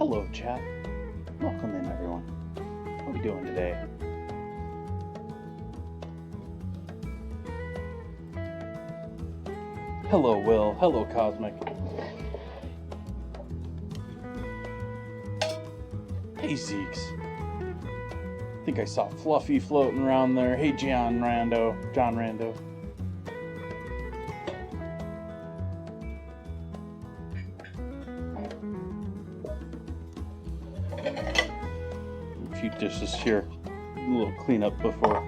Hello, chat. Welcome in, everyone. How are we doing today? Hello, Will. Hello, Cosmic. Hey, Zeeks. I think I saw Fluffy floating around there. Hey, John Rando. A few dishes here. A little cleanup before.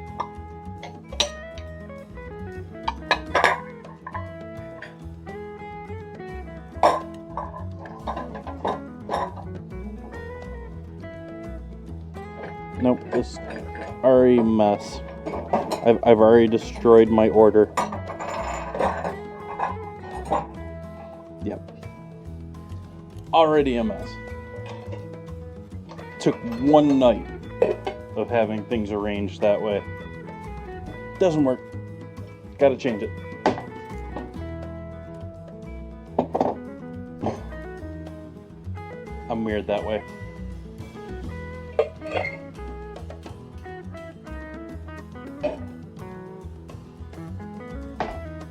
Nope, this already a mess. I've already destroyed my order. Yep. Already a mess. Took one night of having things arranged that way. Doesn't work. Gotta change it. I'm weird that way.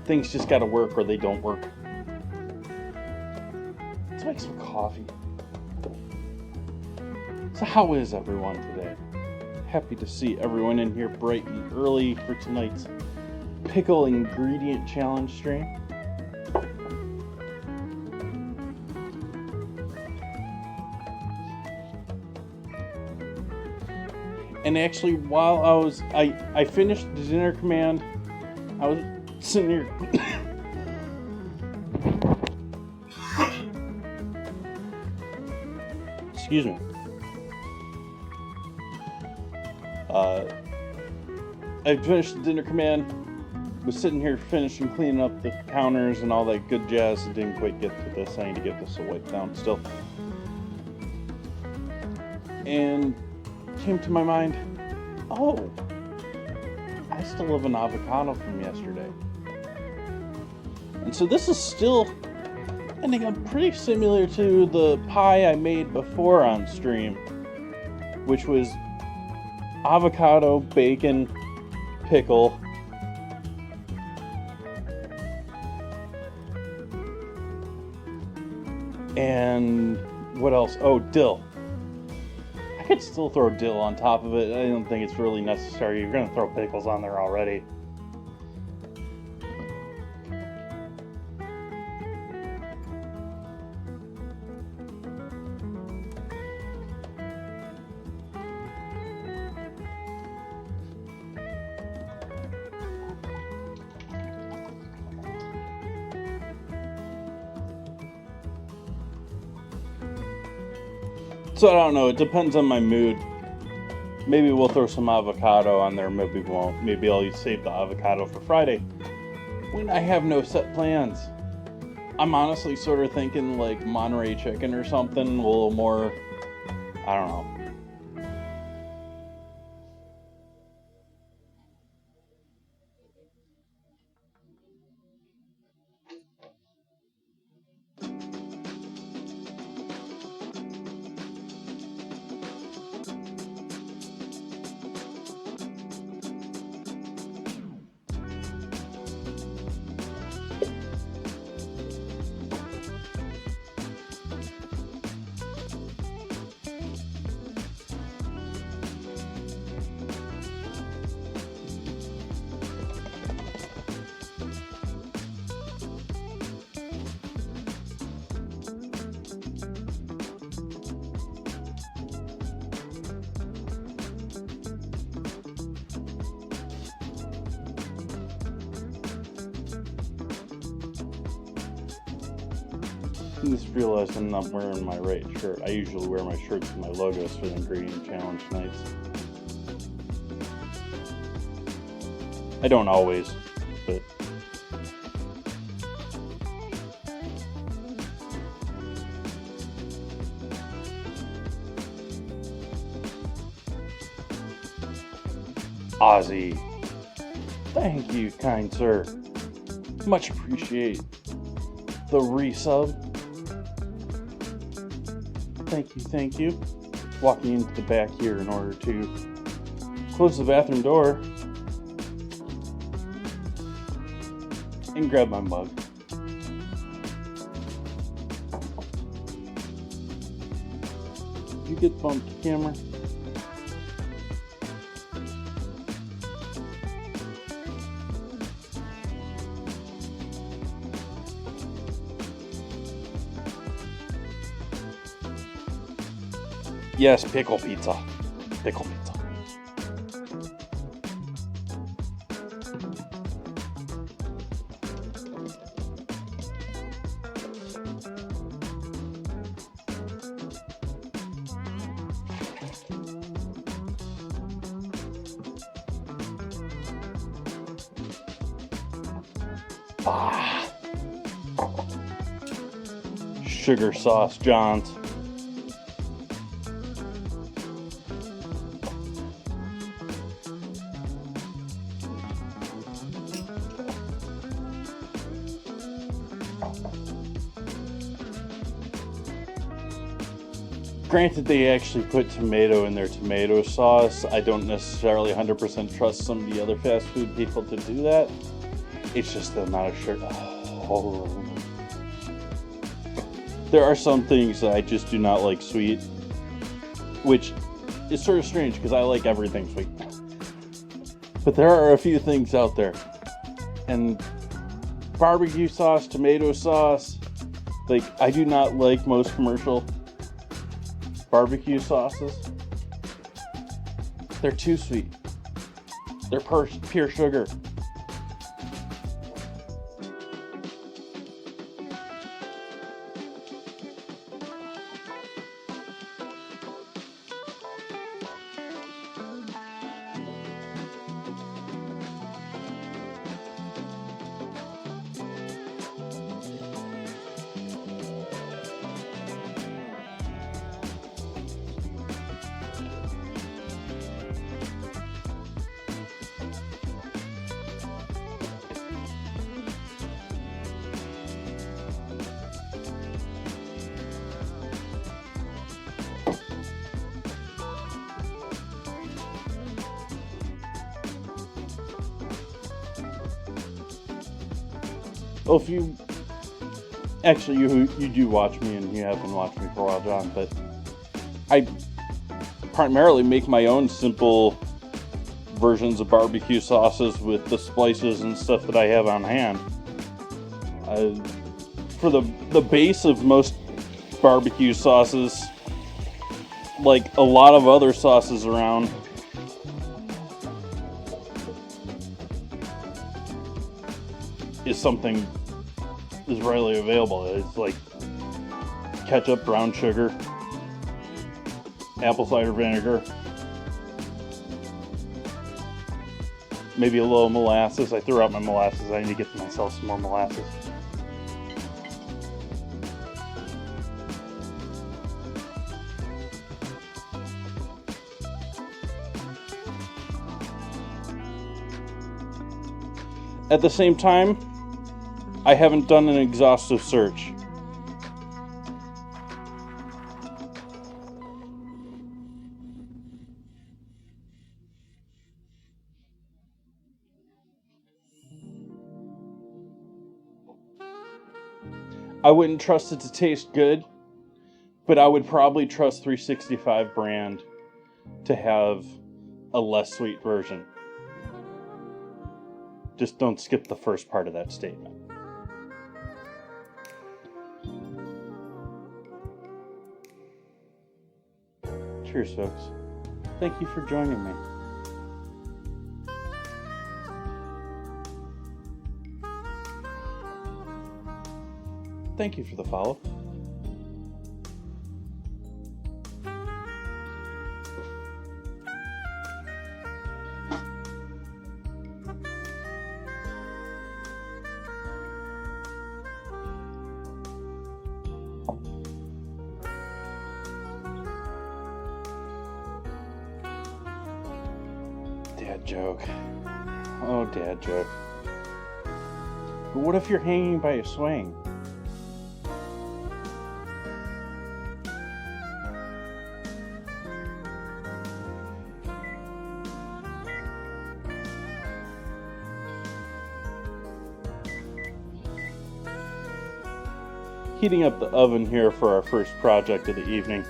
Things just gotta work or they don't work. Let's make some coffee. So how is everyone today? Happy to see everyone in here bright and early for tonight's pickle ingredient challenge stream. And actually, while I finished the dinner command, I was sitting here. Excuse me. I finished the dinner command, was sitting here finishing cleaning up the counters and all that good jazz. I didn't quite get to this. I need to get this wiped down still. And came to my mind, oh, I still have an avocado from yesterday. And so this is still, I think, pretty similar to the pie I made before on stream, which was avocado, bacon, pickle, and what else? Oh, dill. I could still throw dill on top of it. I don't think it's really necessary. You're going to throw pickles on there already. So I don't know, it depends on my mood. Maybe we'll throw some avocado on there, maybe we won't. Maybe I'll save the avocado for Friday when I have no set plans. I'm honestly sort of thinking like Monterey chicken or something, a little more, I don't know. I just realized I'm not wearing my right shirt. I usually wear my shirts with my logos for the ingredient challenge nights. I don't always, but Ozzy, thank you, kind sir. Much appreciate the resub. Thank you. Walking into the back here in order to close the bathroom door and grab my mug. Did you get bumped, camera? Yes, pickle pizza. Pickle pizza. Sugar sauce, John's. Granted, they actually put tomato in their tomato sauce. I don't necessarily 100% trust some of the other fast food people to do that. It's just the amount of sugar. Oh. There are some things that I just do not like sweet, which is sort of strange because I like everything sweet. But there are a few things out there. And barbecue sauce, tomato sauce, like I do not like most commercial barbecue sauces. They're too sweet. They're pure sugar. Well, if you actually you do watch me, and you have been watching me for a while, John, but I primarily make my own simple versions of barbecue sauces with the spices and stuff that I have on hand. For the base of most barbecue sauces, like a lot of other sauces around, is something is readily available. It's like ketchup, brown sugar, apple cider vinegar, maybe a little molasses. I threw out my molasses. I need to get myself some more molasses. At the same time, I haven't done an exhaustive search. I wouldn't trust it to taste good, but I would probably trust 365 brand to have a less sweet version. Just don't skip the first part of that statement. Cheers, folks. Thank you for joining me. Thank you for the follow. Dad joke. Oh, dad joke. But what if you're hanging by a swing? heating up the oven here for our first project of the evening.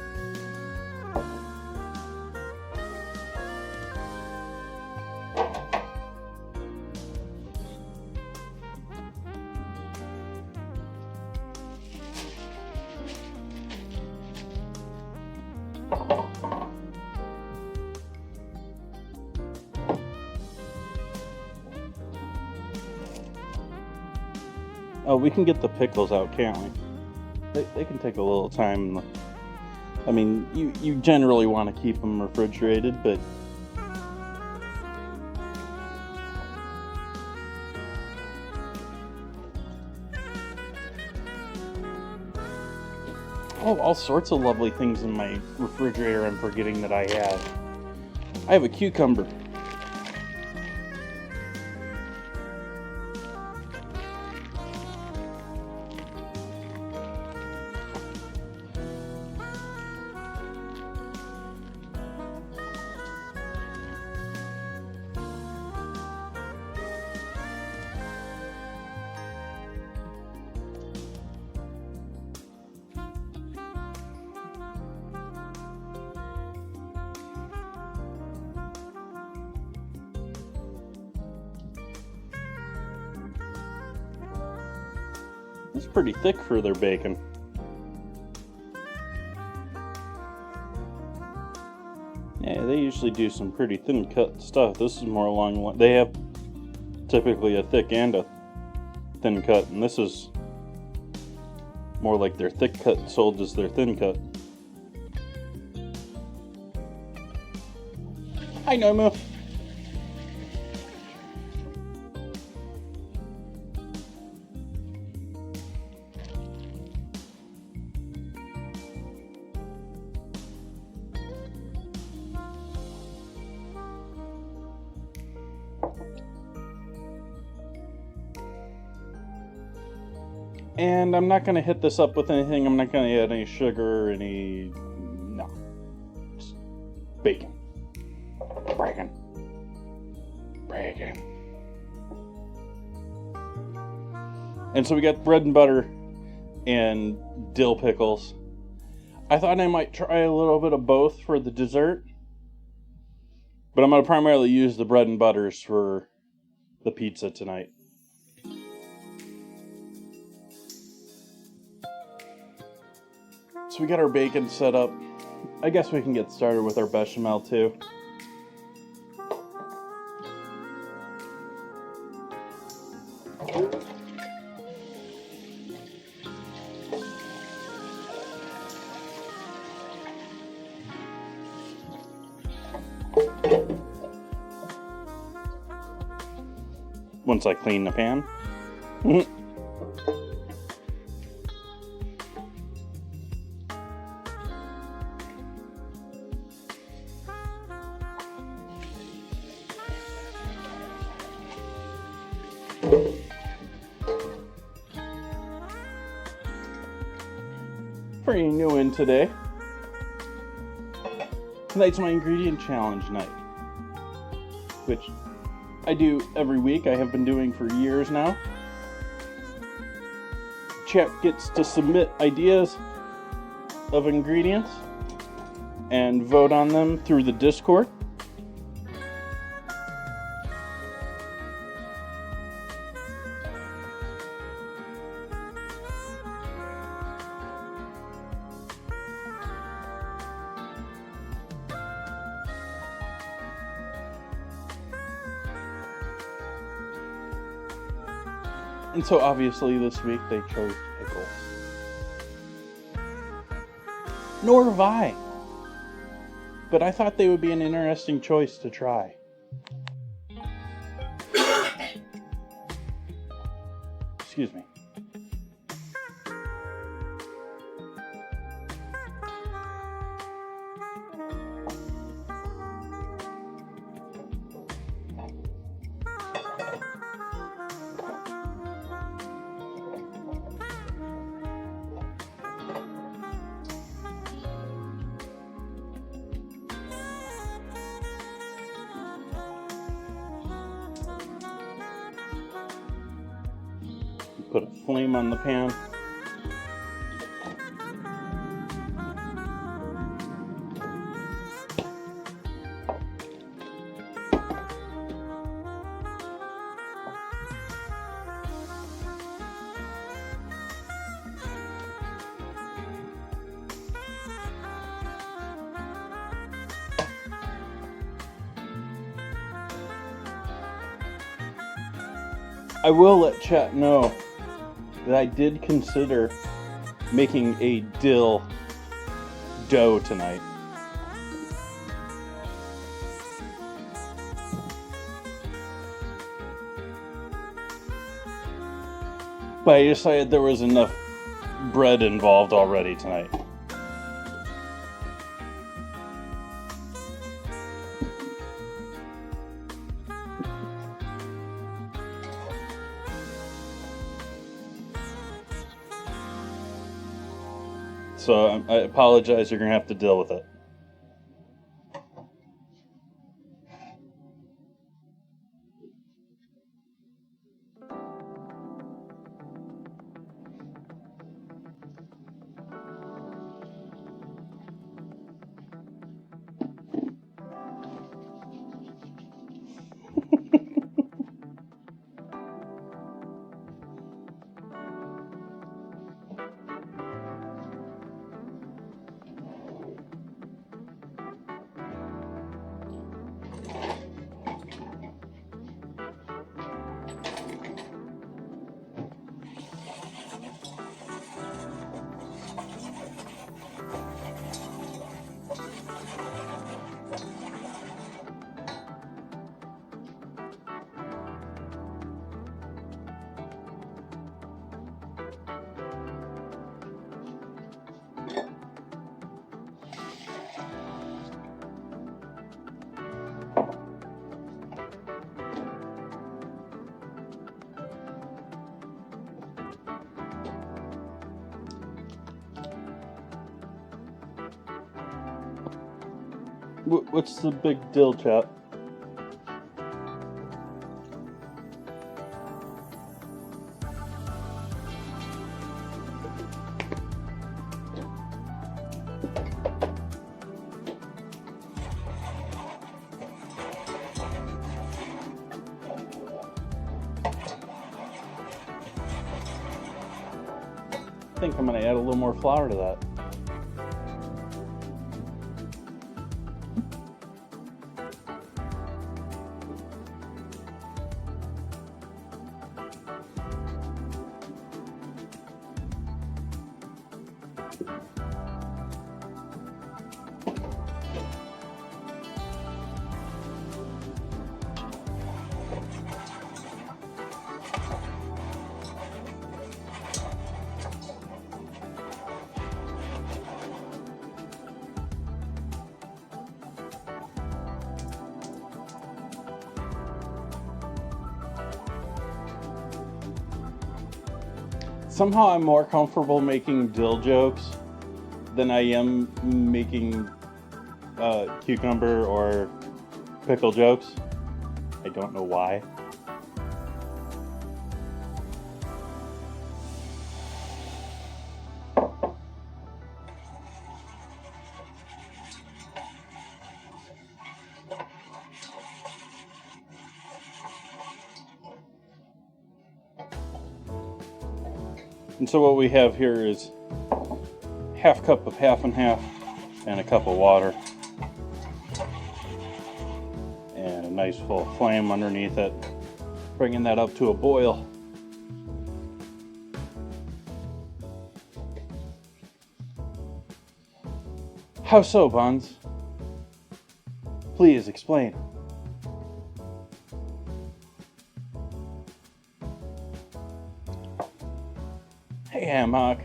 Oh, we can get the pickles out, can't we? They can take a little time. I mean, you generally want to keep them refrigerated, but oh, all sorts of lovely things in my refrigerator I'm forgetting that I have. I have a cucumber. It's pretty thick for their bacon. Yeah, they usually do some pretty thin cut stuff. This is more along the line. They have typically a thick and a thin cut, and this is more like their thick cut sold as their thin cut. Hi, Nomu. And I'm not going to hit this up with anything. I'm not going to add any sugar or no. Just bacon. Bacon. And so we got bread and butter and dill pickles. I thought I might try a little bit of both for the dessert. But I'm going to primarily use the bread and butters for the pizza tonight. So we got our bacon set up. I guess we can get started with our bechamel too. Once I clean the pan. Pretty new in today. Tonight's my ingredient challenge night, which I do every week. I have been doing for years now. Chat gets to submit ideas of ingredients and vote on them through the Discord. And so obviously this week they chose pickles. Nor have I. But I thought they would be an interesting choice to try. Excuse me. Put a flame on the pan. I will let chat know that I did consider making a dill dough tonight. But I decided there was enough bread involved already tonight. So I apologize, you're going to have to deal with it. What's the big deal, chat? I think I'm going to add a little more flour to that. Somehow I'm more comfortable making dill jokes than I am making cucumber or pickle jokes. I don't know why. And so what we have here is half cup of half and half and a cup of water. And a nice full flame underneath it. Bringing that up to a boil. How so, Buns? Please explain. Hey, Hammock.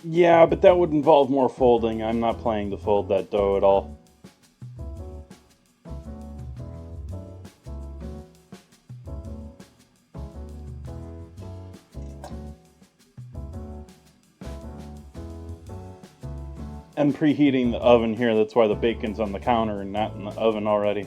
Yeah, but that would involve more folding. I'm not planning to fold that dough at all. I'm preheating the oven here. That's why the bacon's on the counter and not in the oven already.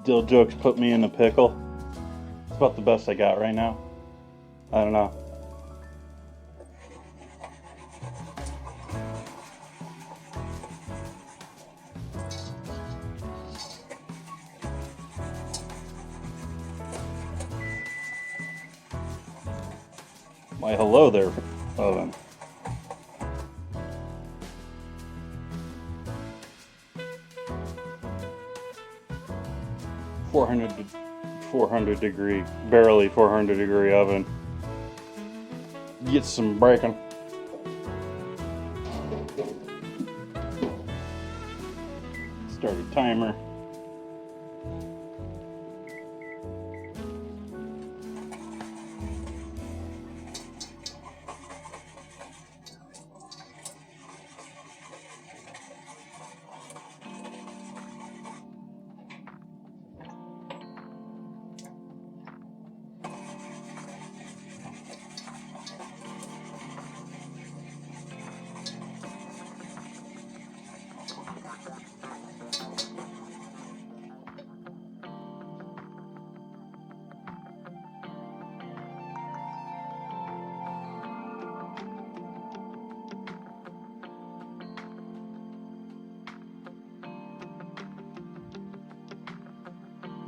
Dill jokes put me in a pickle. It's about the best I got right now. I don't know. Why, hello there, oven. Barely 400 degree oven. Get some bacon. Start a timer.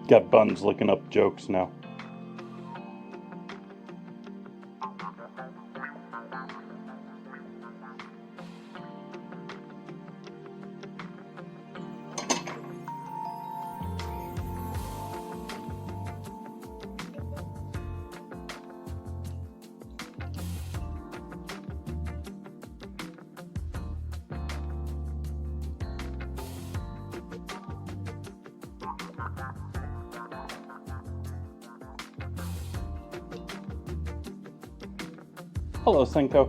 Got buns looking up jokes now. Hello, Cinco.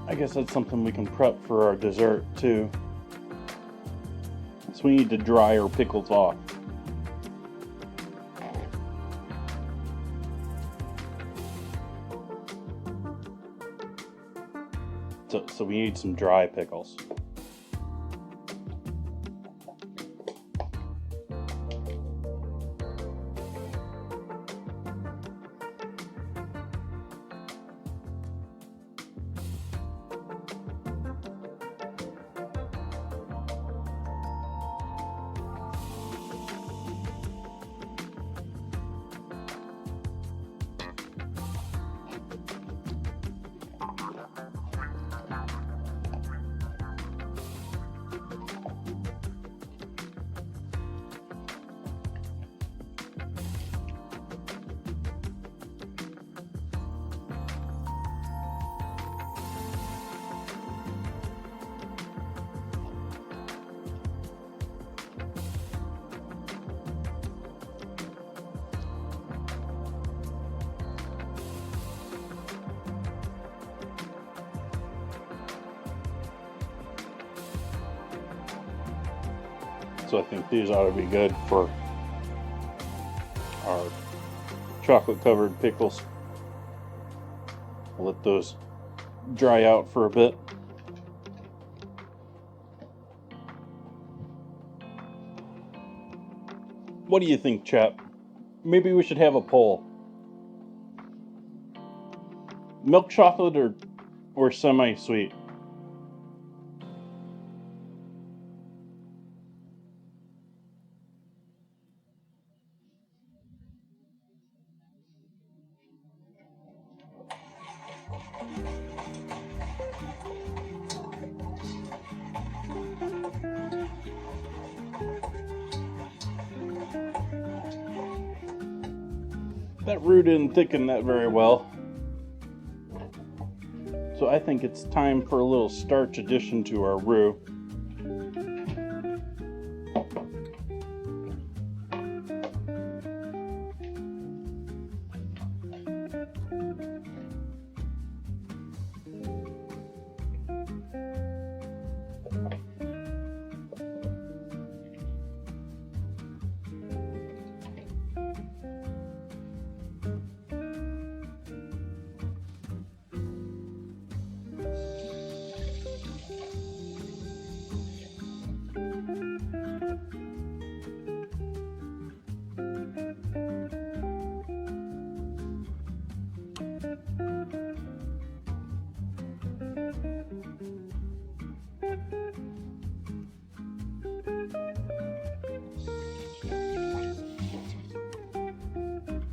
I guess that's something we can prep for our dessert too. So we need to dry our pickles off. So we need some dry pickles. So I think these ought to be good for our chocolate covered pickles. I'll let those dry out for a bit. What do you think, chap? Maybe we should have a poll. Milk chocolate or semi-sweet? That roux didn't thicken that very well. So so I think it's time for a little starch addition to our roux.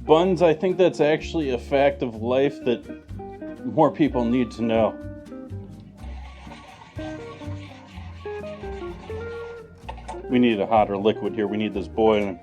Buns, I think that's actually a fact of life that more people need to know. We need a hotter liquid here. We need this boiling.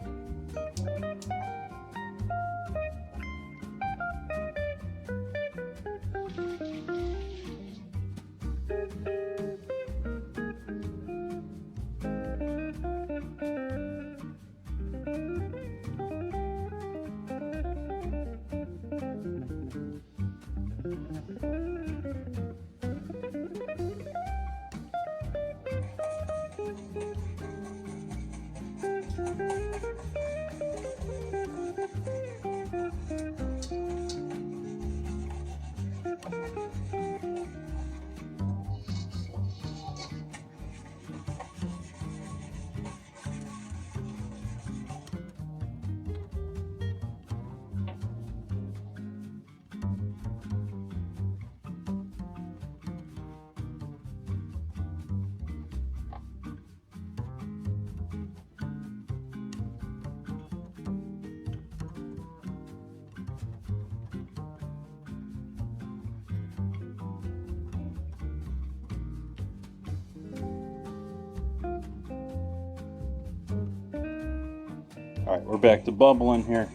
All right, we're back to bubbling here.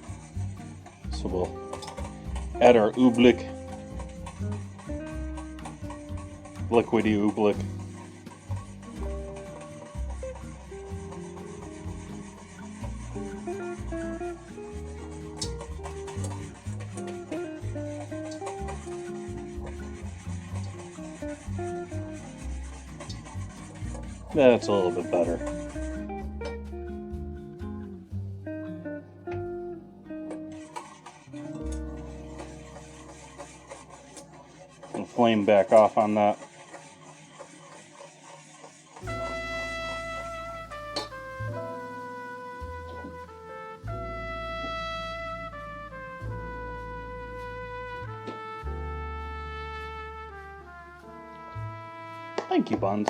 So we'll add our oobleck, liquidy oobleck. That's a little bit better. And flame back off on that. Thank you, Buns.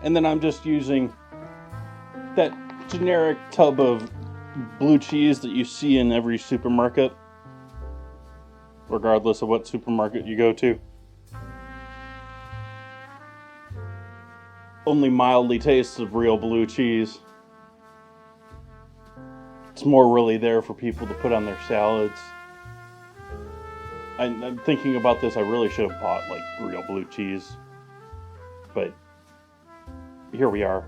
And then I'm just using that generic tub of blue cheese that you see in every supermarket, regardless of what supermarket you go to. Only mildly tastes of real blue cheese. It's more really there for people to put on their salads. I'm thinking about this, I really should have bought like real blue cheese, but here we are.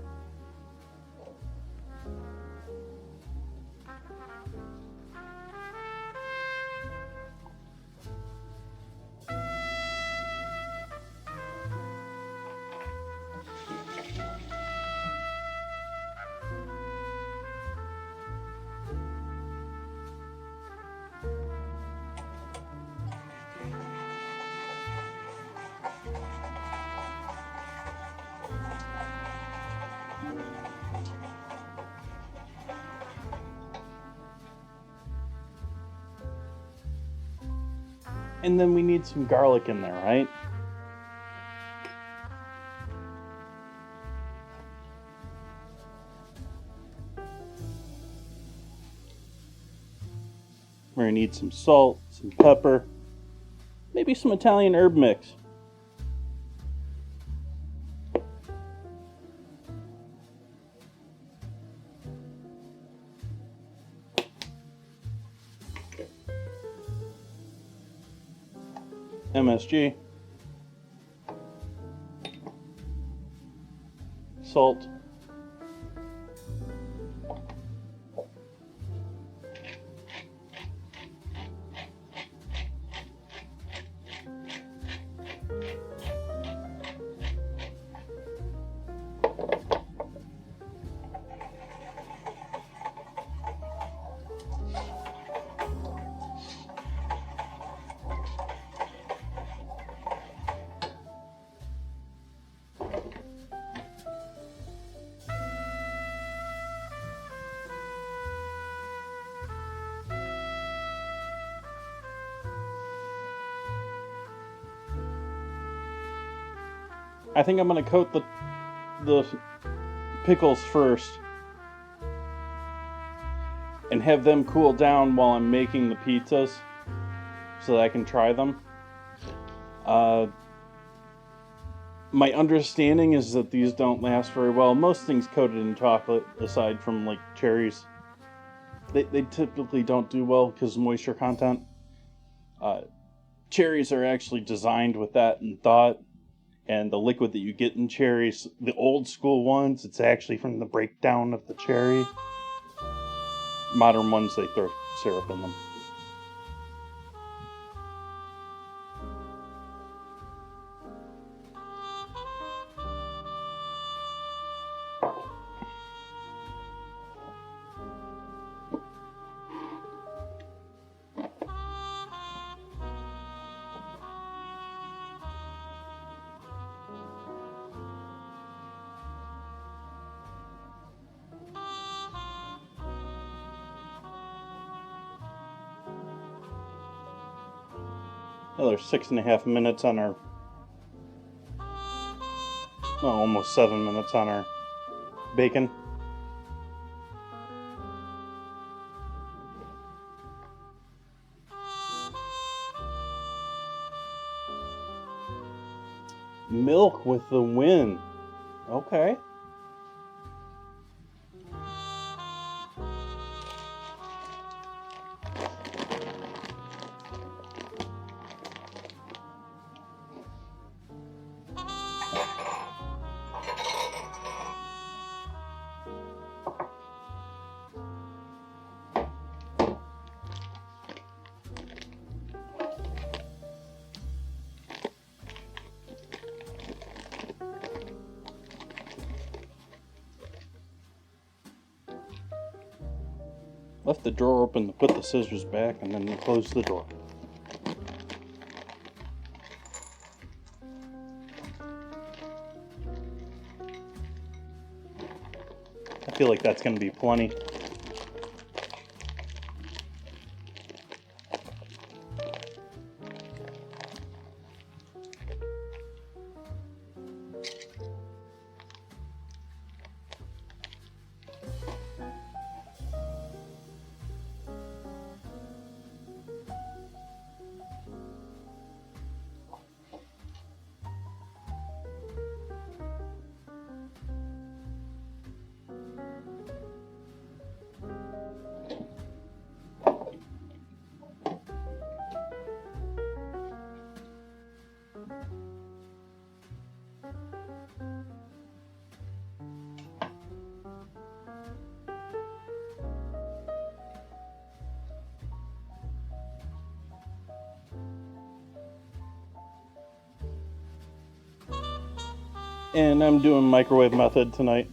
And then we need some garlic in there, right? We're gonna need some salt, some pepper, maybe some Italian herb mix. MSG, salt, I think I'm going to coat the pickles first and have them cool down while I'm making the pizzas so that I can try them. My understanding is that these don't last very well. Most things coated in chocolate, aside from like cherries, they typically don't do well because of moisture content. Cherries are actually designed with that in thought. And the liquid that you get in cherries, the old school ones, it's actually from the breakdown of the cherry. Modern ones, they throw syrup in them. Another 6.5 minutes on our, well, almost 7 minutes on our bacon. Milk with the win. Okay. Left the drawer open to put the scissors back and then close the drawer. I feel like that's going to be plenty. And I'm doing microwave method tonight.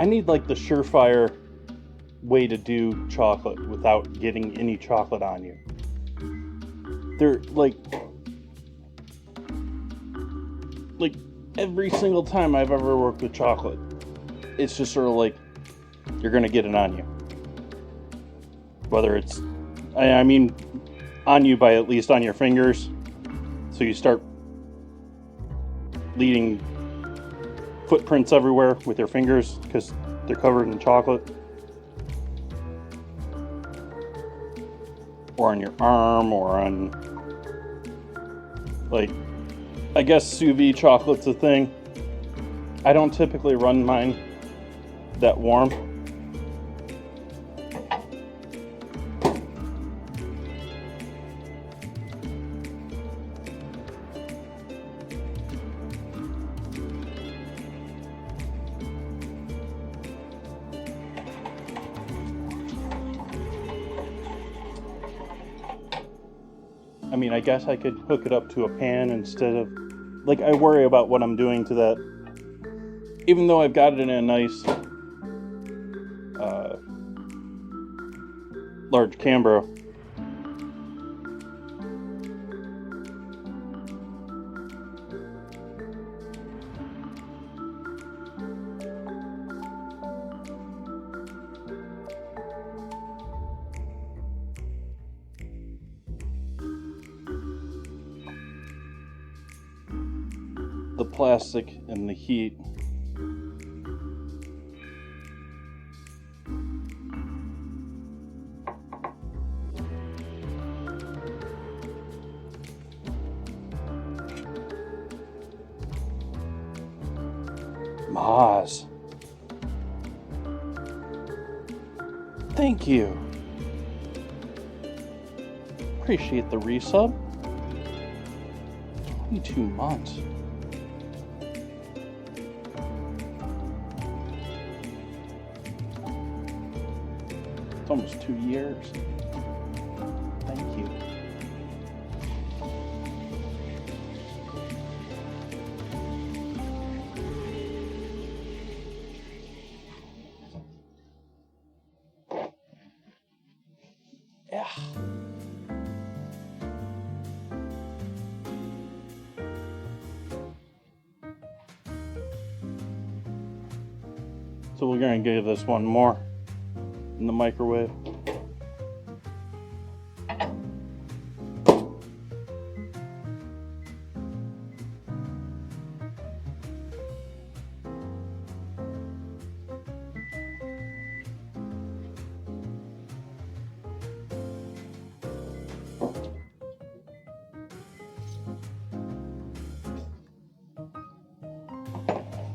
I need like the surefire way to do chocolate without getting any chocolate on you. They're like every single time I've ever worked with chocolate, it's just sort of like you're gonna get it on you. Whether it's, I mean, on you by at least on your fingers, so you start leaving footprints everywhere with your fingers because they're covered in chocolate, or on your arm, or on, like, I guess sous vide chocolate's a thing. I don't typically run mine that warm. I mean, I guess I could hook it up to a pan instead of, like, I worry about what I'm doing to that. Even though I've got it in a nice large Canberra. The plastic and the heat. Moz. Thank you. Appreciate the resub. 22 months. It's almost 2 years. Thank you. Yeah. So we're gonna give this one more in the microwave.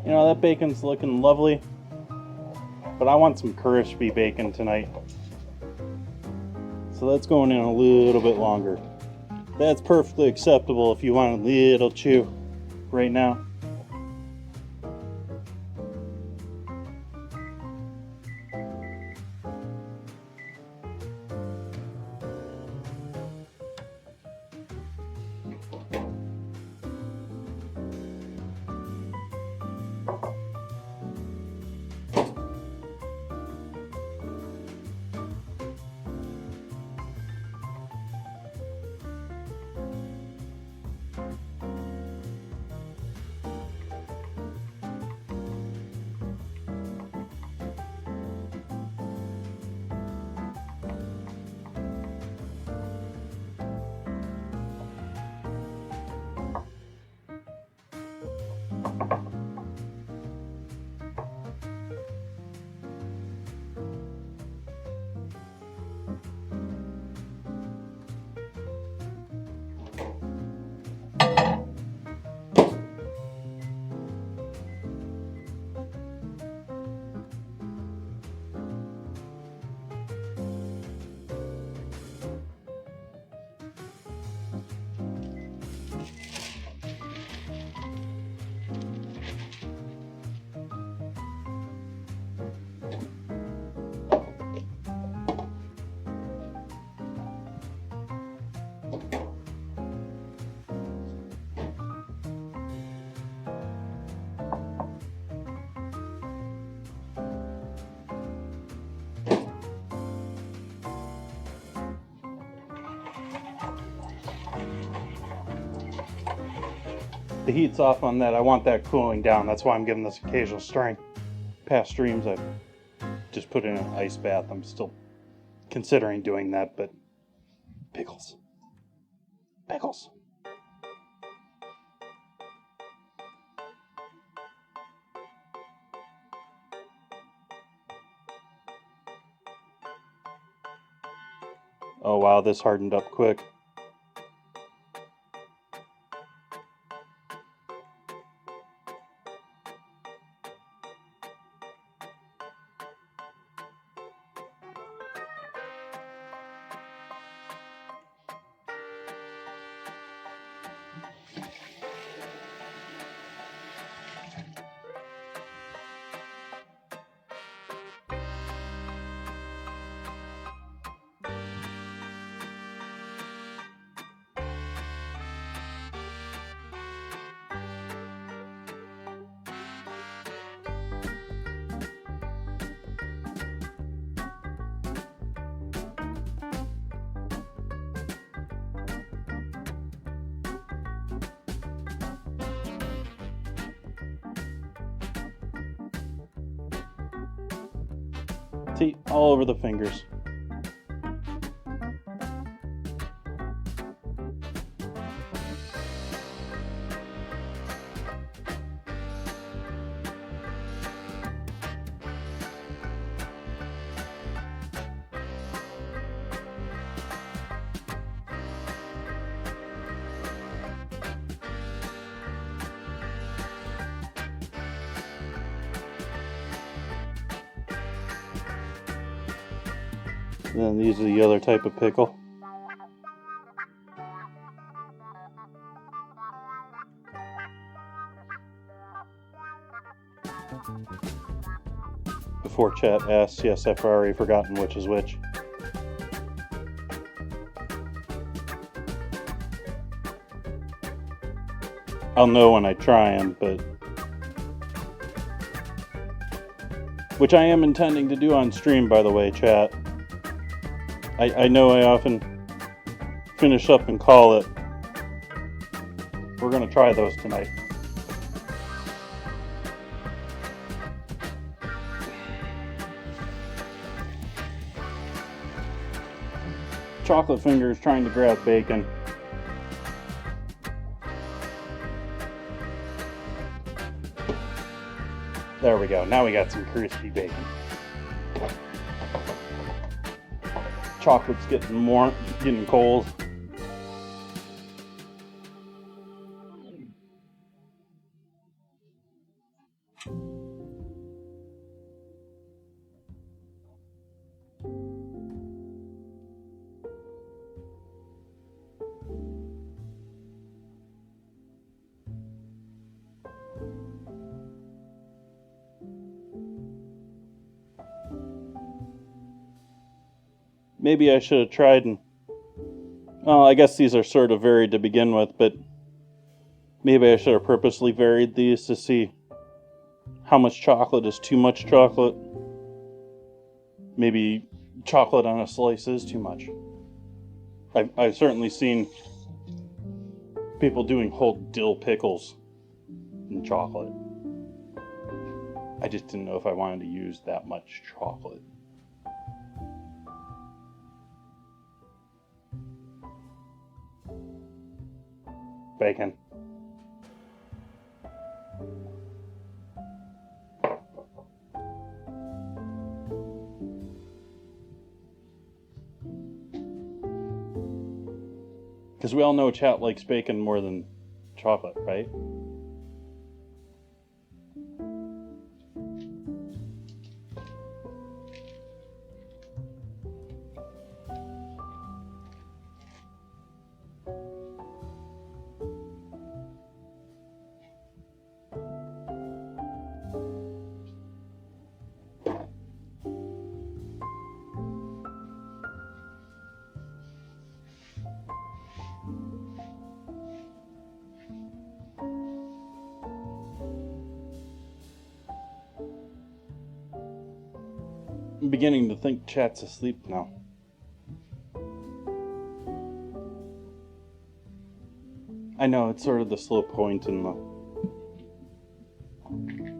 You know, that bacon's looking lovely, but I want some crispy bacon tonight. So that's going in a little bit longer. That's perfectly acceptable if you want a little chew right now. the heat's off on that. I want that cooling down. That's why I'm giving this occasional stirring. Past streams, I've just put in an ice bath. I'm still considering doing that, but pickles. Pickles. Oh wow, this hardened up quick. See, all over the fingers. And then these are the other type of pickle. Before chat asks, yes, I've already forgotten which is which. I'll know when I try them, but... which I am intending to do on stream, by the way, chat. I know I often finish up and call it. We're going to try those tonight. Chocolate fingers trying to grab bacon. There we go. Now we got some crispy bacon. Chocolate's getting cold. Maybe I should have tried and... well, I guess these are sort of varied to begin with, but maybe I should have purposely varied these to see how much chocolate is too much chocolate. Maybe chocolate on a slice is too much. I've certainly seen people doing whole dill pickles in chocolate. I just didn't know if I wanted to use that much chocolate. Bacon. Because we all know chat likes bacon more than chocolate, right? I'm beginning to think chat's asleep now. I know, it's sort of the slow point in the...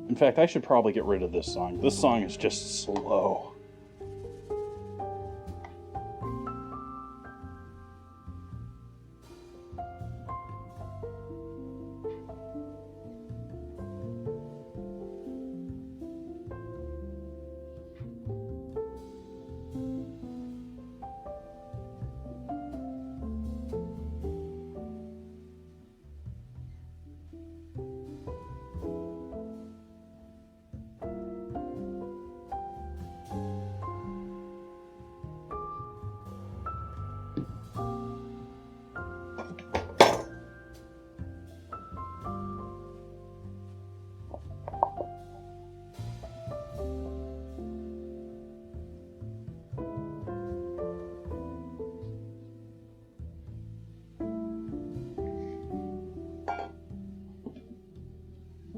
In fact, I should probably get rid of this song. This song is just slow.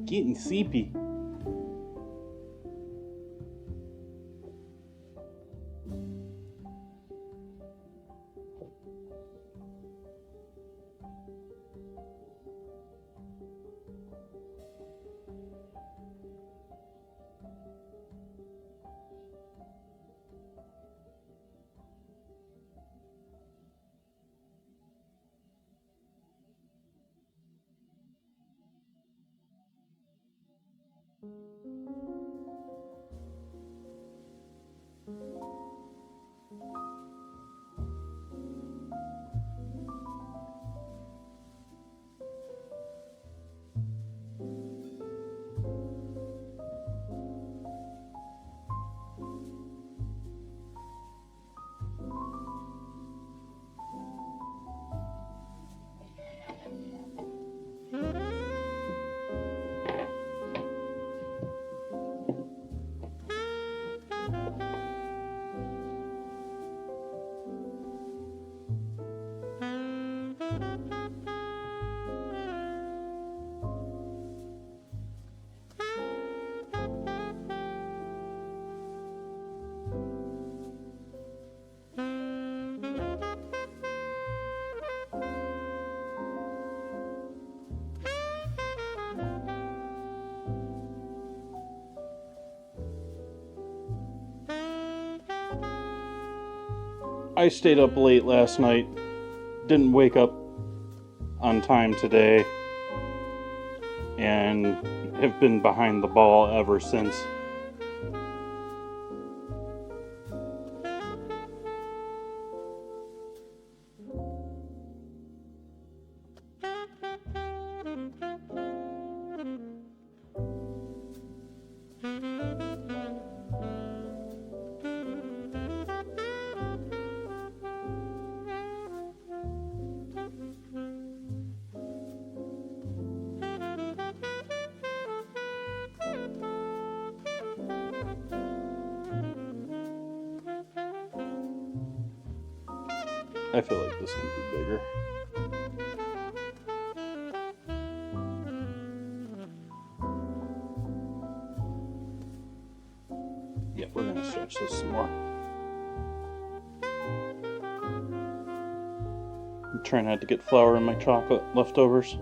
Getting sleepy. I stayed up late last night. Didn't wake up on time today. And have been behind the ball ever since. I feel like this can be bigger. Yeah, we're gonna stretch this some more. I'm trying not to get flour in my chocolate leftovers.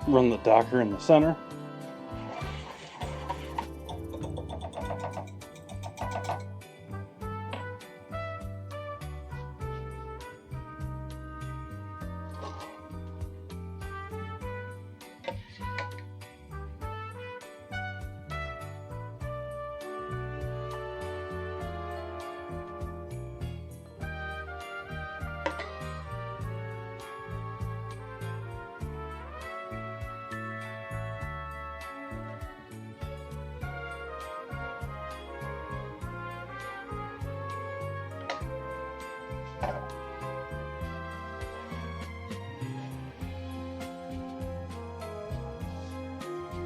Run the Docker in the center.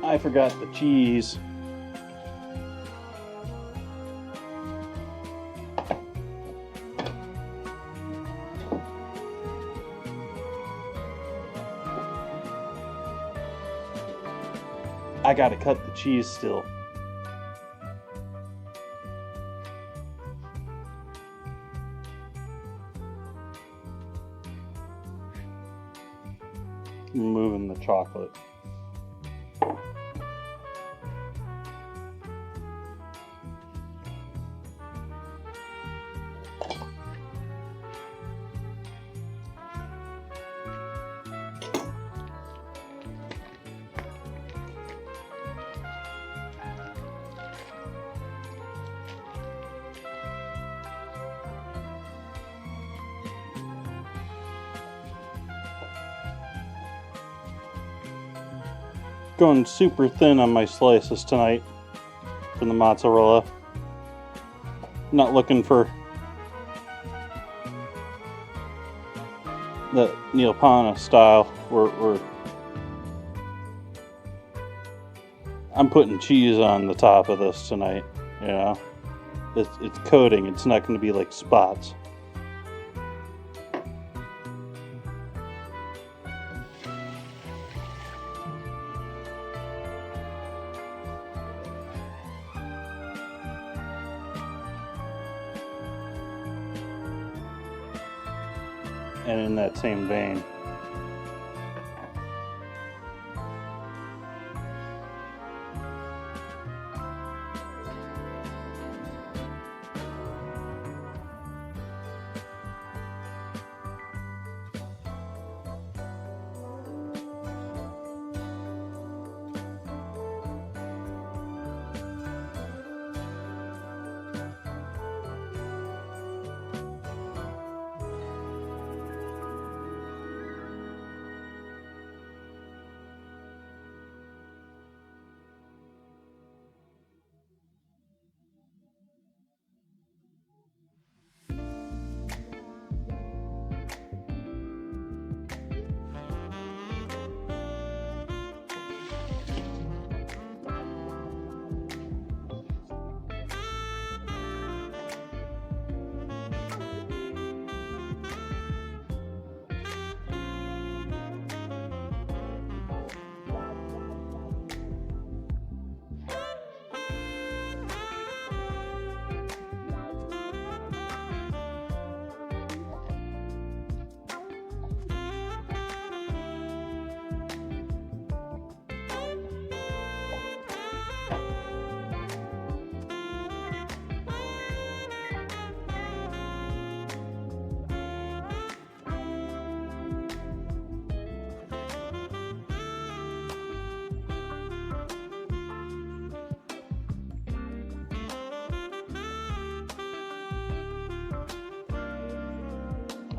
I forgot the cheese. I gotta cut the cheese still. Removing the chocolate. Going super thin on my slices tonight for the mozzarella. Not looking for the Neapolitan style where I'm putting cheese on the top of this tonight. You know, it's coating. It's not going to be like spots. And in that same vein,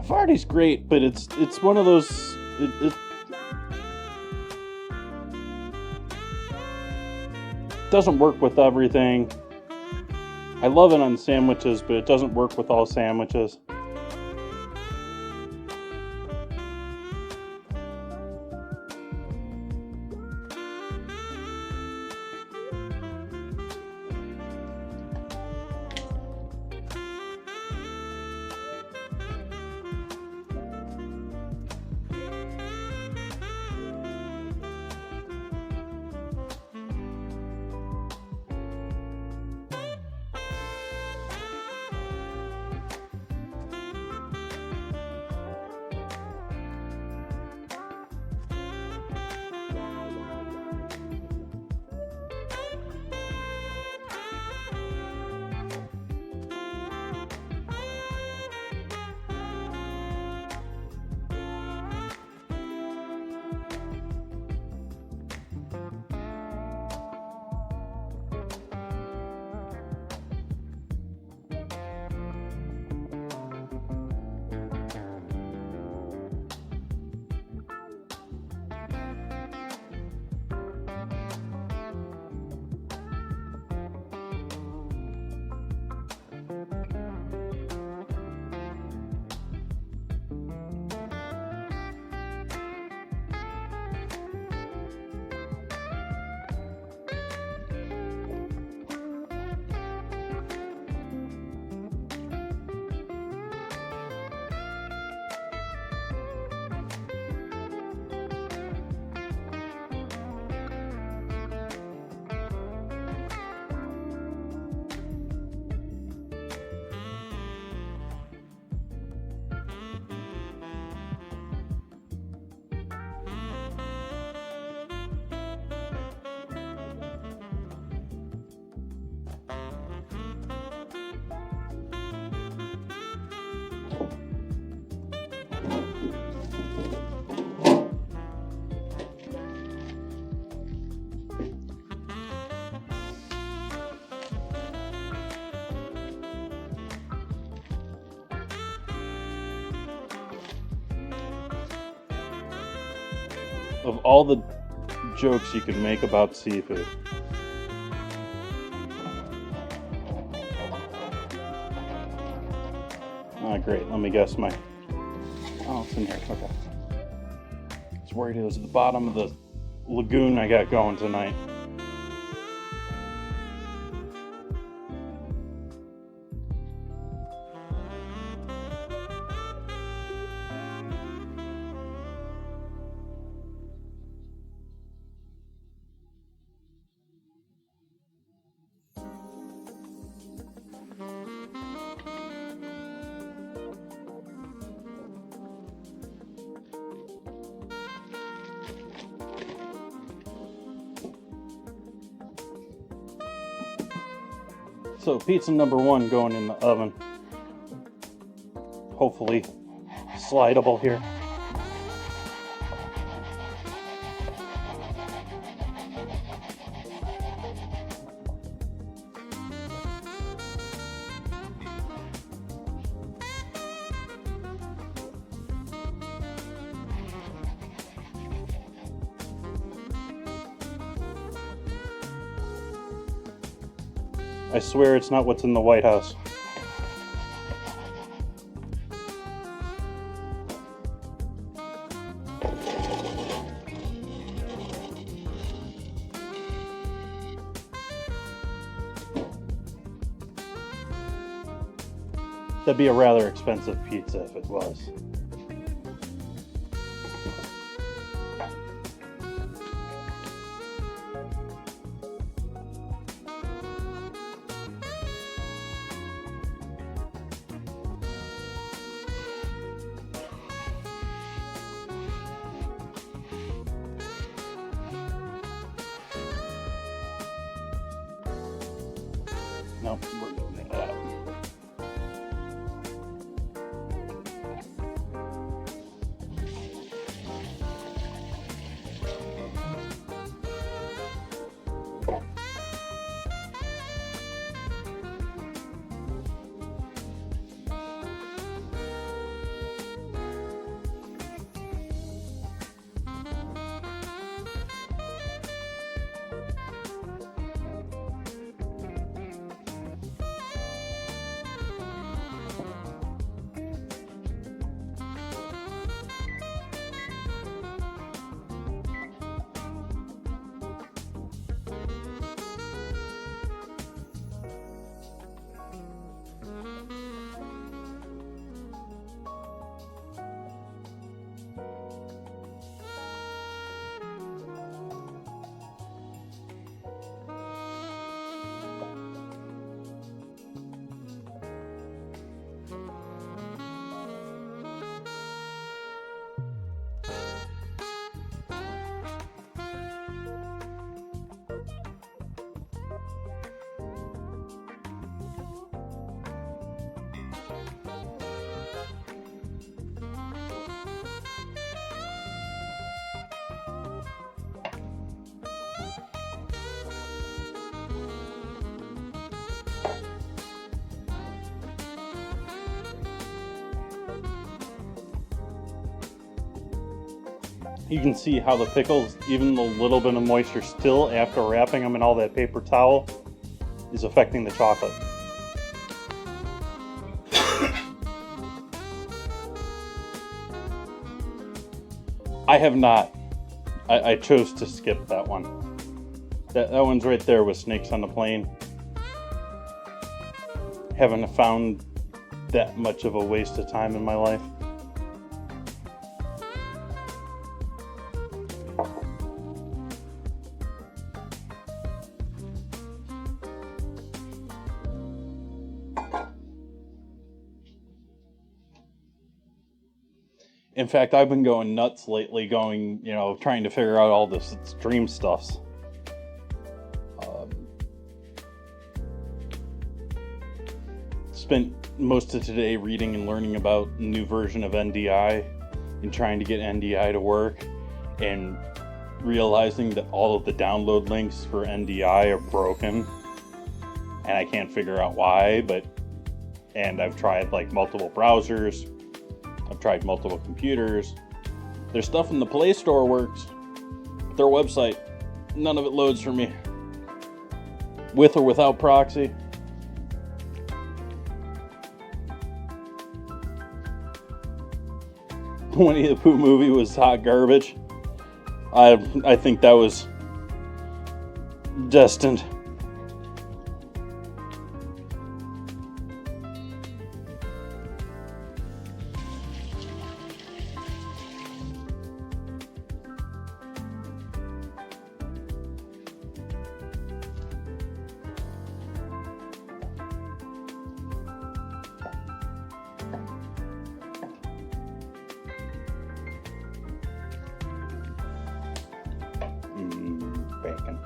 Farty's great, but it's one of those. It doesn't work with everything. I love it on sandwiches, but it doesn't work with all sandwiches. of all the jokes you can make about seafood. Oh, great. Let me guess my... Oh, it's in here. Okay. I was worried it was at the bottom of the lagoon I got going tonight. So pizza number 1 going in the oven. Hopefully slidable here. I swear it's not what's in the White House. That'd be a rather expensive pizza if it was. Nope, we're doing that. You can see how the pickles, even the little bit of moisture still after wrapping them in all that paper towel, is affecting the chocolate. I have not. I chose to skip that one. That one's right there with Snakes on the Plane. Haven't found that much of a waste of time in my life. In fact, I've been going nuts lately, trying to figure out all this stream stuffs. Spent most of today reading and learning about a new version of NDI and trying to get NDI to work, and realizing that all of the download links for NDI are broken, and I can't figure out why, and I've tried multiple browsers, I've tried multiple computers. There's stuff in the Play Store works, Their website, none of it loads for me. With or without proxy. Winnie the Pooh movie was hot garbage. I think that was destined. Bacon.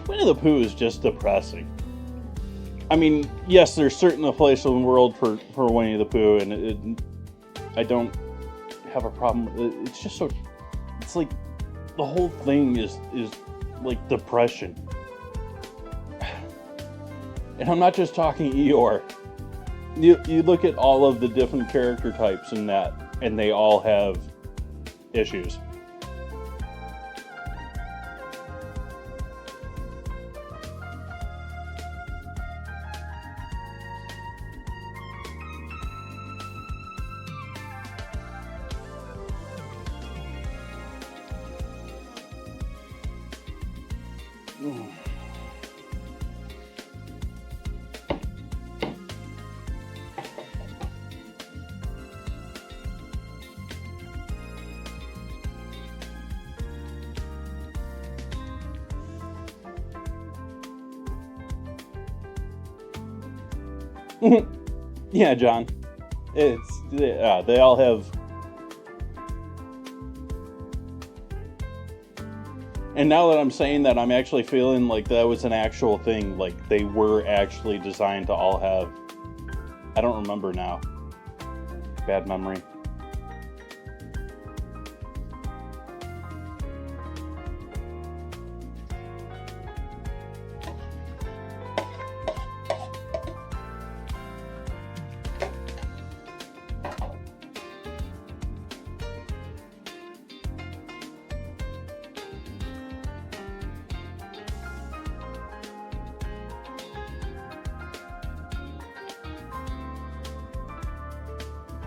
Winnie the Pooh is just depressing. I mean, yes, there's certainly a place in the world for Winnie the Pooh, and I don't have a problem. It's just so, it's like the whole thing is like depression. And I'm not just talking Eeyore. You look at all of the different character types in that, and they all have issues. Yeah, John. They all have. And now that I'm saying that, I'm actually feeling like that was an actual thing. Like they were actually designed to all have. I don't remember now. Bad memory.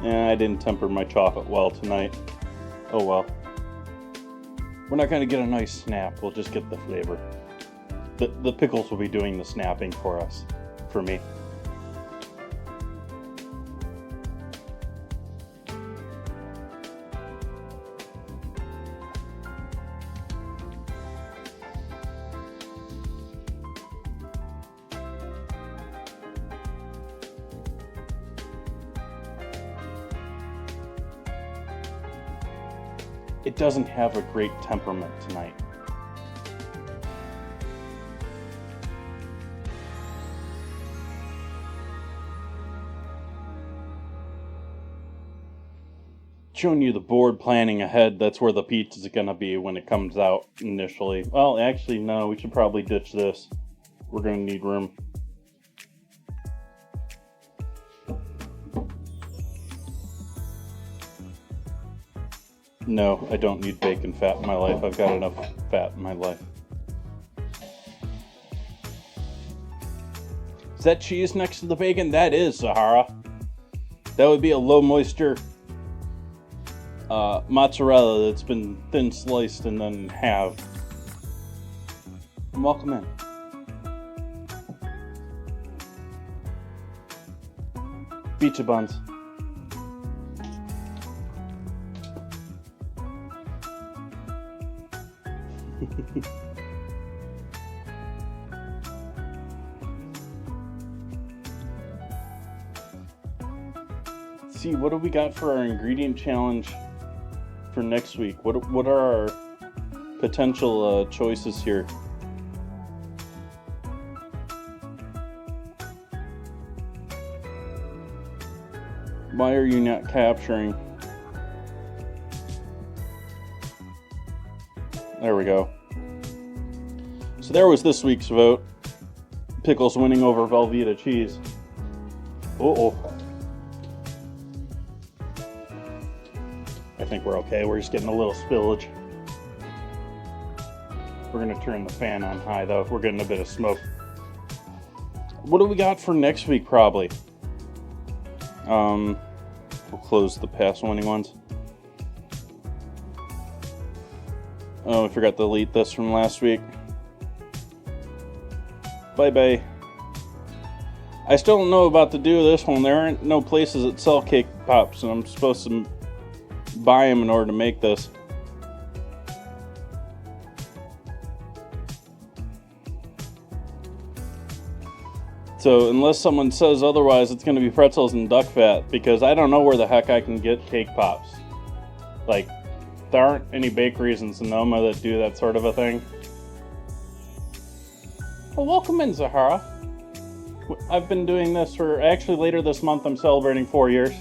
Yeah, I didn't temper my chocolate well tonight. Oh well. We're not going to get a nice snap. We'll just get the flavor. The pickles will be doing the snapping for us. For me. It doesn't have a great temperament tonight. Showing you the board planning ahead, that's where the pizza's gonna be when it comes out initially. Well, actually, no, we should probably ditch this. We're gonna need room. No, I don't need bacon fat in my life. I've got enough fat in my life. Is that cheese next to the bacon? That is, Sahara. That would be a low moisture mozzarella that's been thin sliced and then halved. Welcome in. Pizza buns. See, what do we got for our ingredient challenge for next week? What are our potential choices here. Why are you not capturing? There we go. So there was this week's vote. Pickles winning over Velveeta cheese. Uh-oh. I think we're okay. We're just getting a little spillage. We're going to turn the fan on high, though. We're getting a bit of smoke. What do we got for next week, probably? We'll close the past winning ones. Oh, I forgot to delete this from last week. Bye-bye. I still don't know about to do this one. There aren't no places that sell cake pops, and I'm supposed to buy them in order to make this. So unless someone says otherwise, it's going to be pretzels and duck fat, because I don't know where the heck I can get cake pops. Like, there aren't any bakeries in Sonoma that do that sort of a thing. Well, welcome in, Zahara. I've been doing this for, actually later this month I'm celebrating 4 years.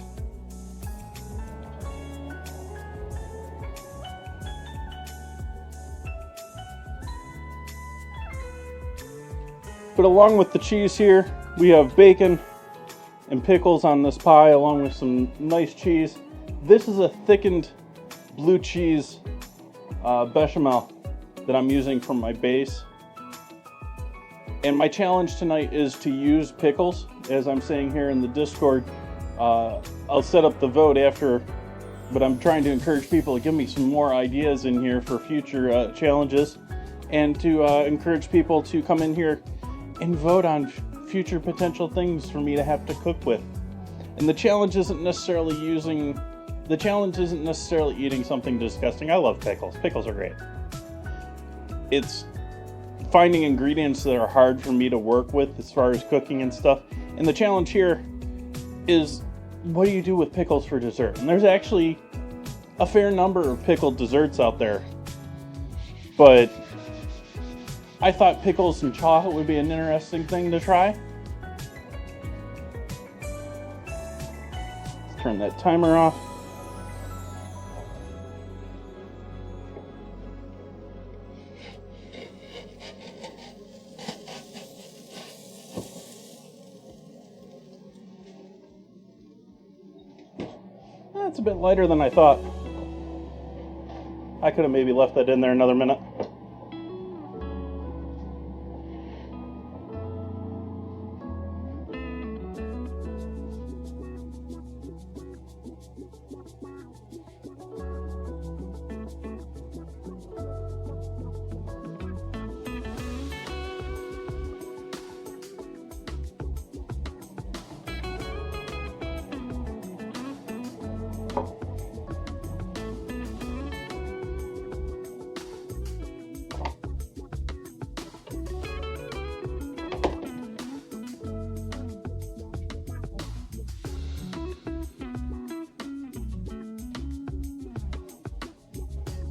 But along with the cheese here, we have bacon and pickles on this pie, along with some nice cheese. This is a thickened blue cheese bechamel that I'm using for my base. And my challenge tonight is to use pickles, as I'm saying here in the Discord. I'll set up the vote after, but I'm trying to encourage people to give me some more ideas in here for future challenges, and to encourage people to come in here and vote on future potential things for me to have to cook with. And the challenge isn't necessarily eating something disgusting. I love pickles. Pickles are great. It's finding ingredients that are hard for me to work with as far as cooking and stuff. And the challenge here is, what do you do with pickles for dessert? And there's actually a fair number of pickled desserts out there. But I thought pickles and chocolate would be an interesting thing to try. Let's turn that timer off. That's a bit lighter than I thought. I could have maybe left that in there another minute.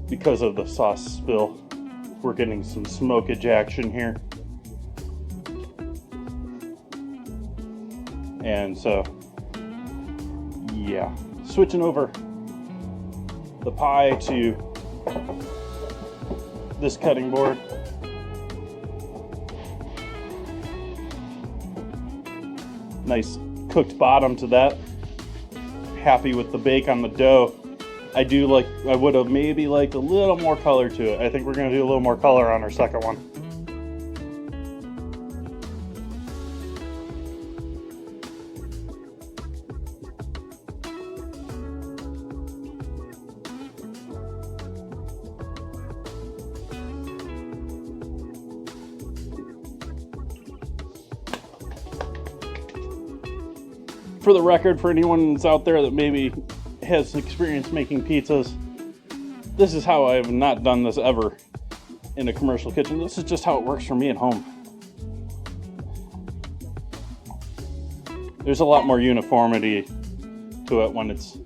Because of the sauce spill, we're getting some smokage action here. And so, yeah, switching over the pie to this cutting board. Nice cooked bottom to that. Happy with the bake on the dough. I would have maybe liked a little more color to it. I think we're going to do a little more color on our second one. For the record, for anyone that's out there that maybe has experience making pizzas, this is how I have not done this ever in a commercial kitchen. This is just how it works for me at home. There's a lot more uniformity to it when it's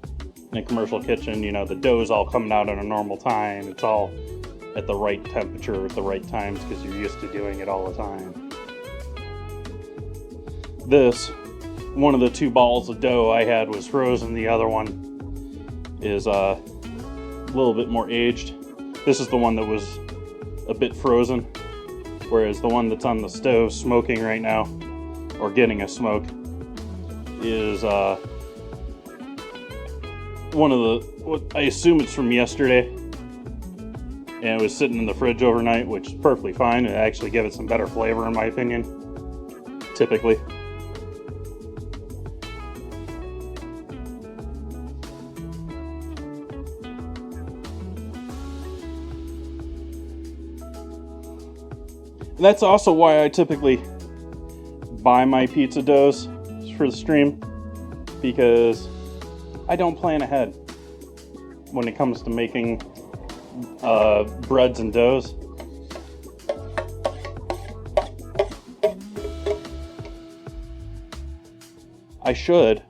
in a commercial kitchen. You know, the dough's all coming out at a normal time. It's all at the right temperature at the right times because you're used to doing it all the time. This, one of the 2 balls of dough I had was frozen. The other one is a little bit more aged. This is the one that was a bit frozen, whereas the one that's on the stove smoking right now, or getting a smoke, is one of the, what I assume it's from yesterday, and it was sitting in the fridge overnight, which is perfectly fine. It actually gave it some better flavor in my opinion, typically. And that's also why I typically buy my pizza doughs for the stream, because I don't plan ahead when it comes to making breads and doughs. I should.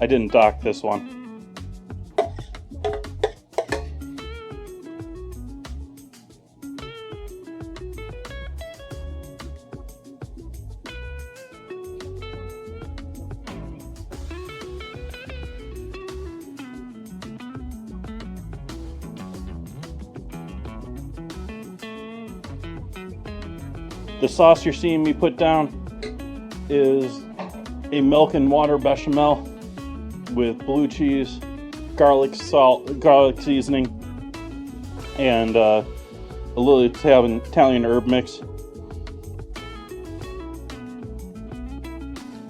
I didn't dock this one. The sauce you're seeing me put down is a milk and water bechamel with blue cheese, garlic salt, garlic seasoning, and a little Italian herb mix.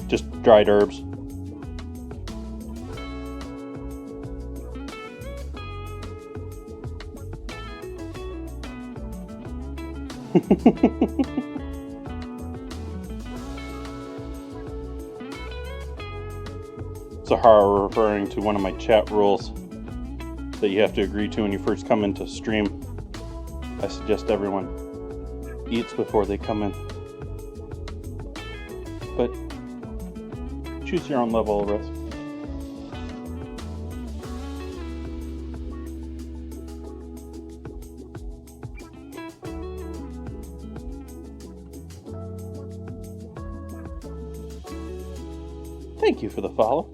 Just dried herbs. Sahara referring to one of my chat rules that you have to agree to when you first come into stream. I suggest everyone eats before they come in. But choose your own level of risk. Thank you for the follow.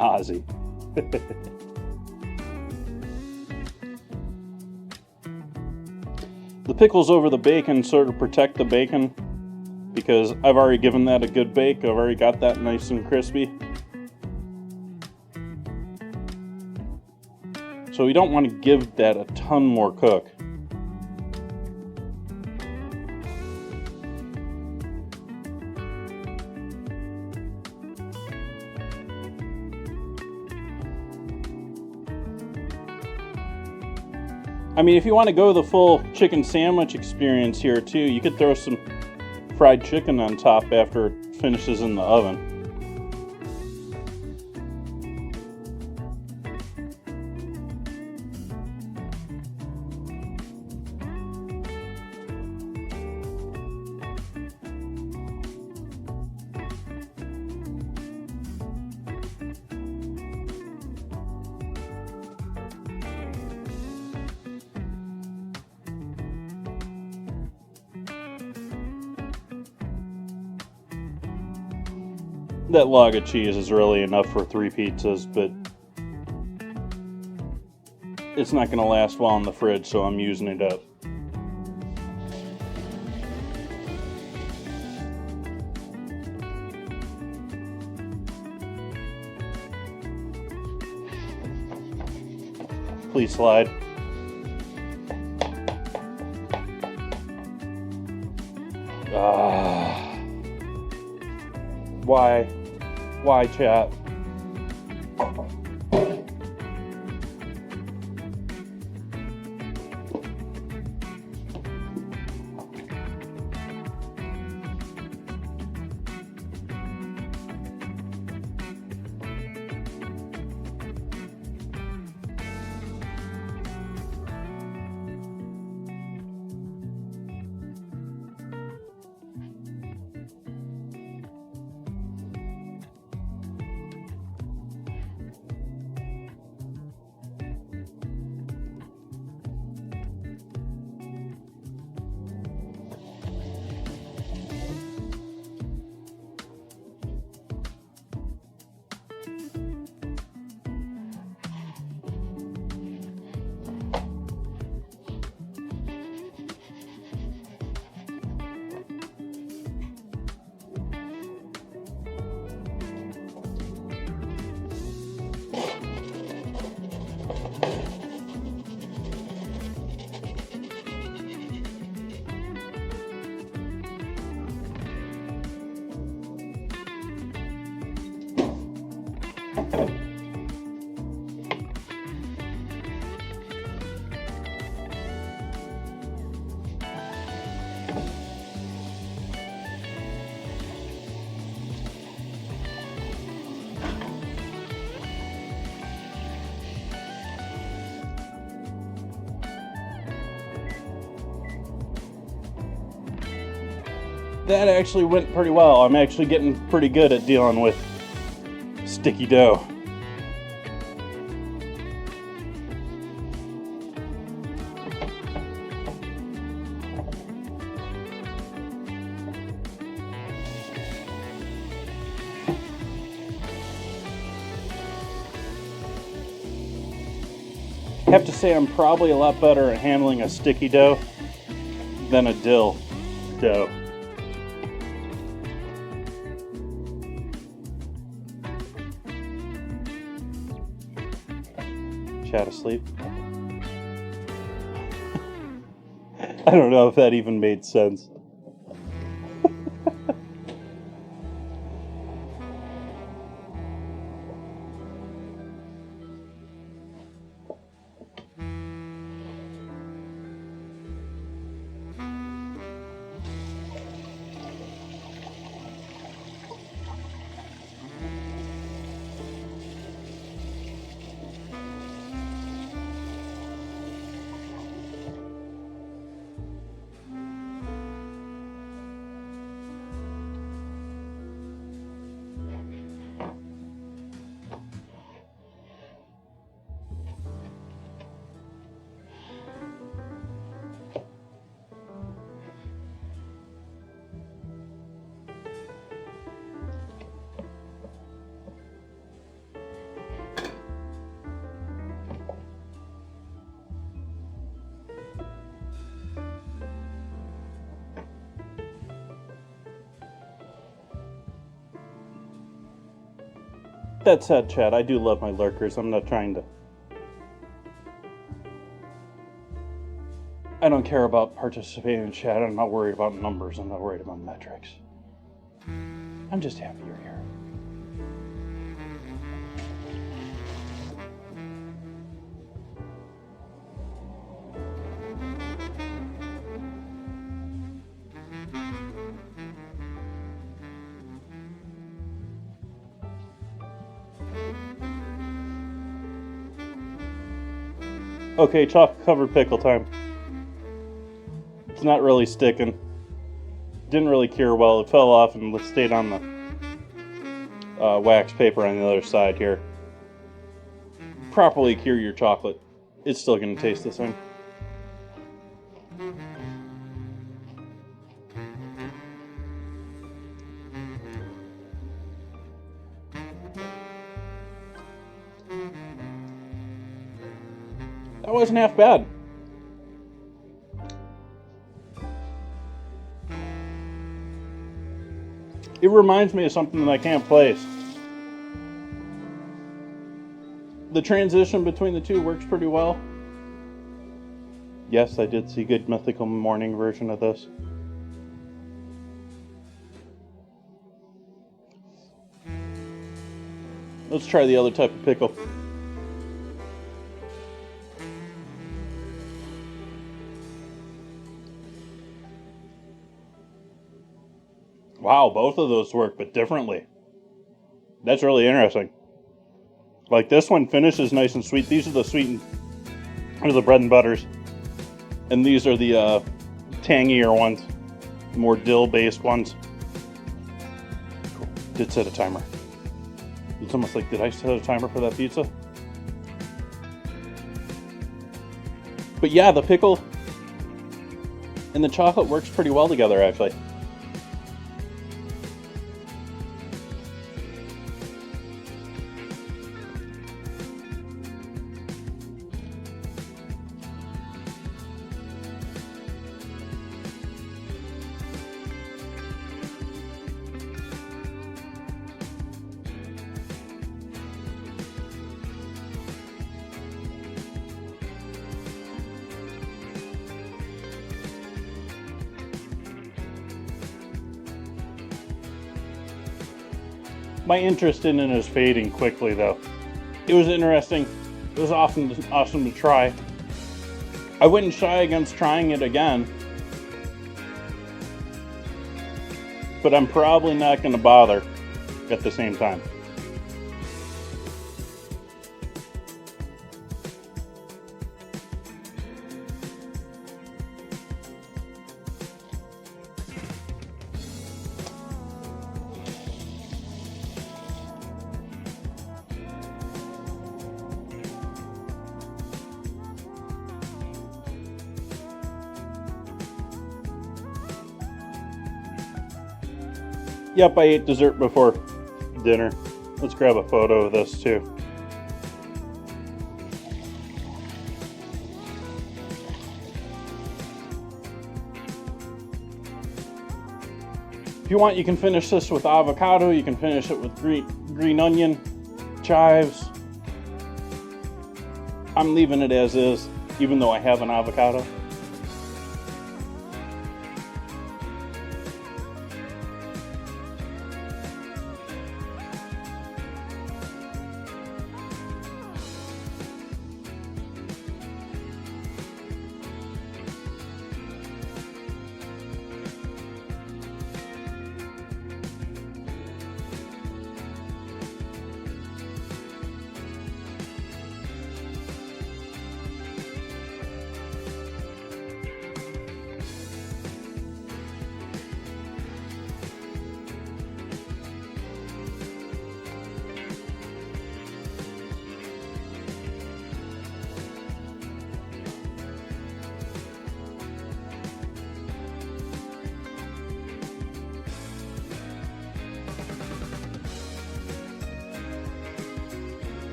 Ozzy. The pickles over the bacon sort of protect the bacon because I've already given that a good bake. I've already got that nice and crispy. So we don't want to give that a ton more cook. I mean, if you want to go the full chicken sandwich experience here too, you could throw some fried chicken on top after it finishes in the oven. That log of cheese is really enough for 3 pizzas, but it's not going to last well in the fridge, so I'm using it up. Please slide. Why? Why, chat? That actually went pretty well. I'm actually getting pretty good at dealing with sticky dough. I have to say I'm probably a lot better at handling a sticky dough than a dill dough. Chat asleep. I don't know if that even made sense. That said, chat, I do love my lurkers. I'm not trying to... I don't care about participating in chat. I'm not worried about numbers. I'm not worried about metrics. I'm just happy you're here. Okay, chocolate-covered pickle time. It's not really sticking. Didn't really cure well. It fell off and stayed on the wax paper on the other side here. Properly cure your chocolate. It's still going to taste the same. That wasn't half bad. It reminds me of something that I can't place. The transition between the two works pretty well. Yes, I did see Good Mythical Morning version of this. Let's try the other type of pickle. Wow, both of those work, but differently. That's really interesting. Like this one finishes nice and sweet. These are the sweetened, or the bread and butters. And these are the tangier ones, more dill-based ones. Cool. Did set a timer. It's almost like, did I set a timer for that pizza? But yeah, the pickle and the chocolate works pretty well together, actually. My interest in it is fading quickly, though. It was interesting. It was awesome to try. I wouldn't shy against trying it again, but I'm probably not going to bother at the same time. Yep, I ate dessert before dinner. Let's grab a photo of this too. If you want, you can finish this with avocado. You can finish it with green onion, chives. I'm leaving it as is, even though I have an avocado.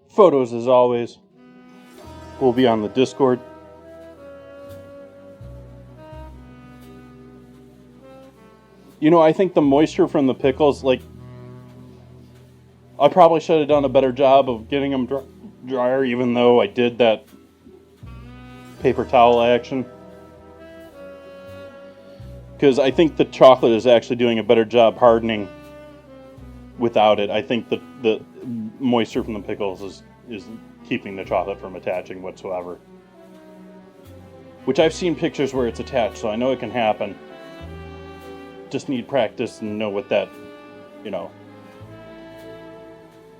Photos, as always, will be on the Discord. You know, I think the moisture from the pickles, like, I probably should have done a better job of getting them drier, even though I did that paper towel action. Because I think the chocolate is actually doing a better job hardening without it. I think the moisture from the pickles is keeping the chocolate from attaching whatsoever. Which I've seen pictures where it's attached, so I know it can happen. Just need practice and know what that, you know,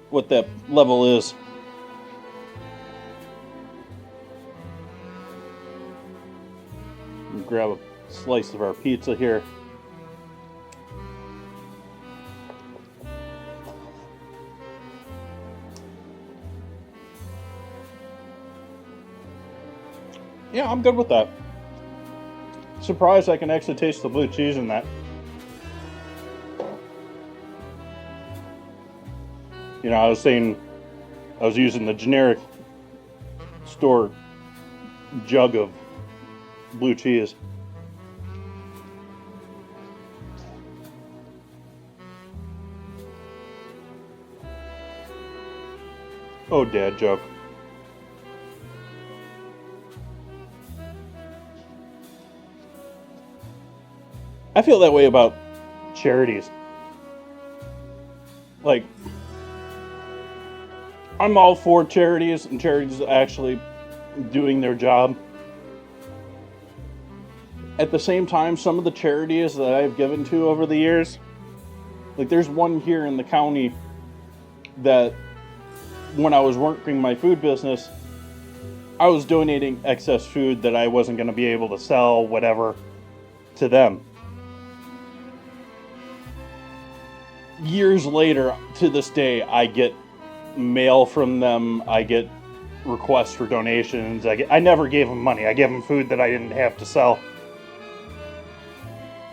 what that level is. Grab a slice of our pizza here. Yeah, I'm good with that. surprised I can actually taste the blue cheese in that. You know, I was using the generic store jug of blue cheese. Oh, dad joke. I feel that way about charities. Like, I'm all for charities and charities actually doing their job. At the same time, some of the charities that I've given to over the years, like there's one here in the county that when I was working my food business, I was donating excess food that I wasn't going to be able to sell, whatever, to them. Years later, to this day, I get mail from them. I get requests for donations. I never gave them money. I gave them food that I didn't have to sell.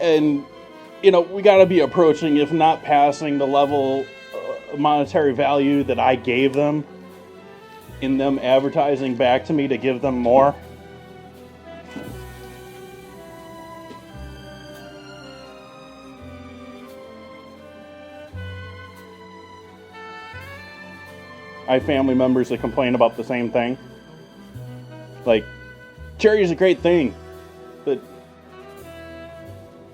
And, you know, we got to be approaching, if not passing, the level monetary value that I gave them in them advertising back to me to give them more. I have family members that complain about the same thing. Like, charity is a great thing, but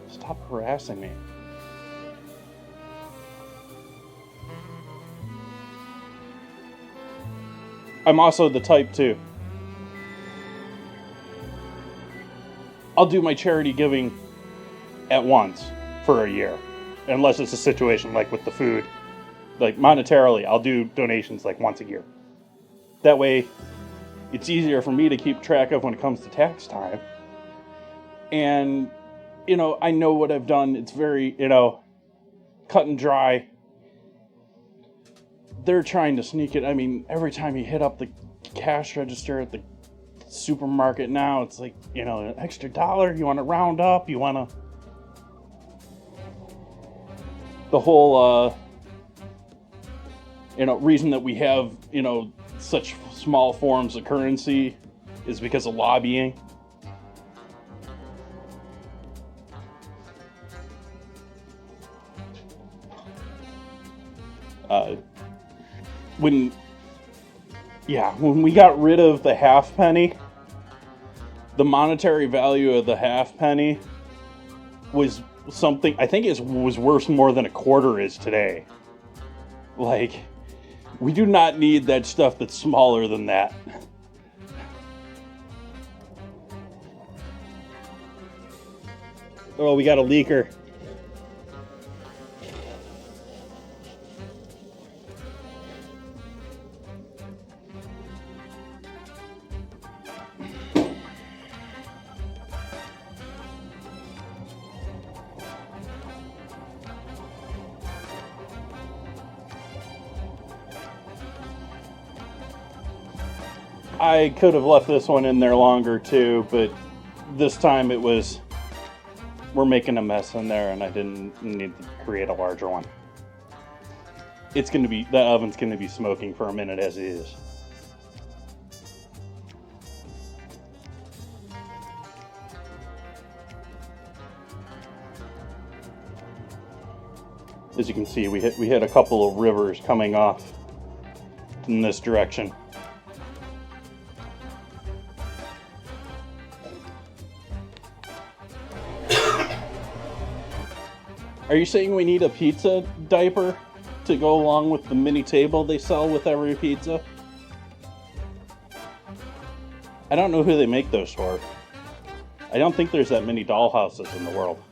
stop harassing me. I'm also the type too. I'll do my charity giving at once for a year, unless it's a situation like with the food. Like monetarily, I'll do donations like once a year. That way, it's easier for me to keep track of when it comes to tax time. And, you know, I know what I've done. It's very, you know, cut and dry. They're trying to sneak it. I mean, every time you hit up the cash register at the supermarket now, it's like, you know, an extra $1. You want to round up? You want to... The whole, you know, reason that we have, you know, such small forms of currency is because of lobbying. When we got rid of the halfpenny, the monetary value of the halfpenny was something, I think it was worth more than a quarter is today. Like, we do not need that stuff that's smaller than that. Oh, we got a leaker. I could have left this one in there longer too, but this time it was, we're making a mess in there and I didn't need to create a larger one. It's going to be, the oven's going to be smoking for a minute as it is. As you can see, we hit a couple of rivers coming off in this direction. Are you saying we need a pizza diaper to go along with the mini table they sell with every pizza? I don't know who they make those for. I don't think there's that many dollhouses in the world.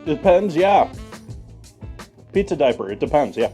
Depends, yeah. Pizza diaper, it depends, yeah.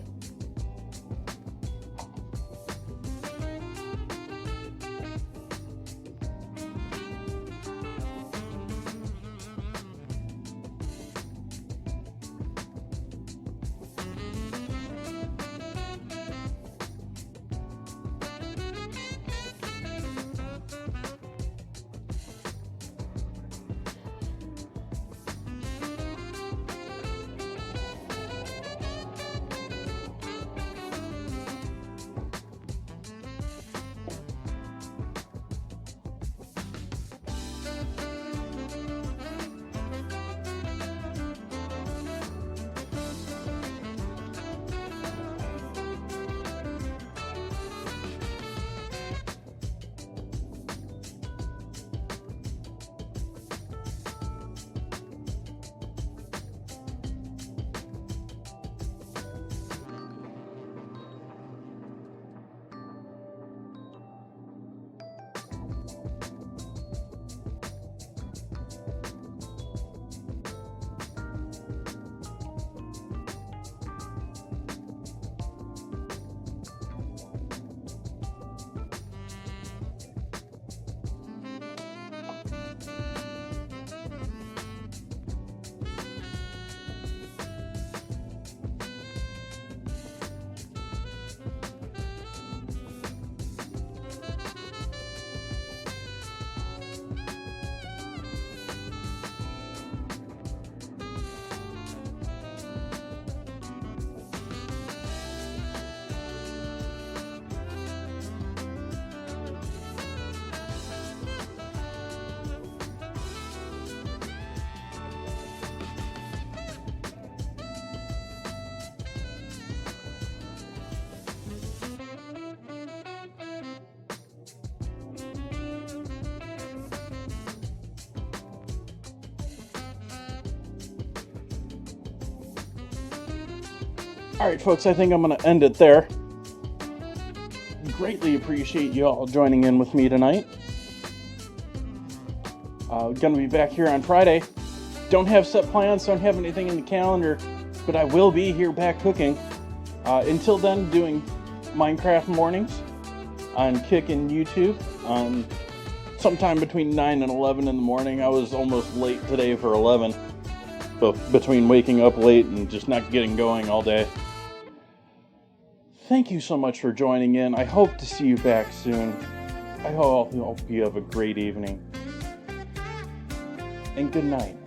Alright, folks, I think I'm going to end it there. Greatly appreciate you all joining in with me tonight. Gonna be back here on Friday. Don't have set plans, don't have anything in the calendar, but I will be here back cooking. Until then, doing Minecraft mornings on Kick and YouTube sometime between 9 and 11 in the morning. I was almost late today for 11, but between waking up late and just not getting going all day. Thank you so much for joining in. I hope to see you back soon. I hope you have a great evening. And good night.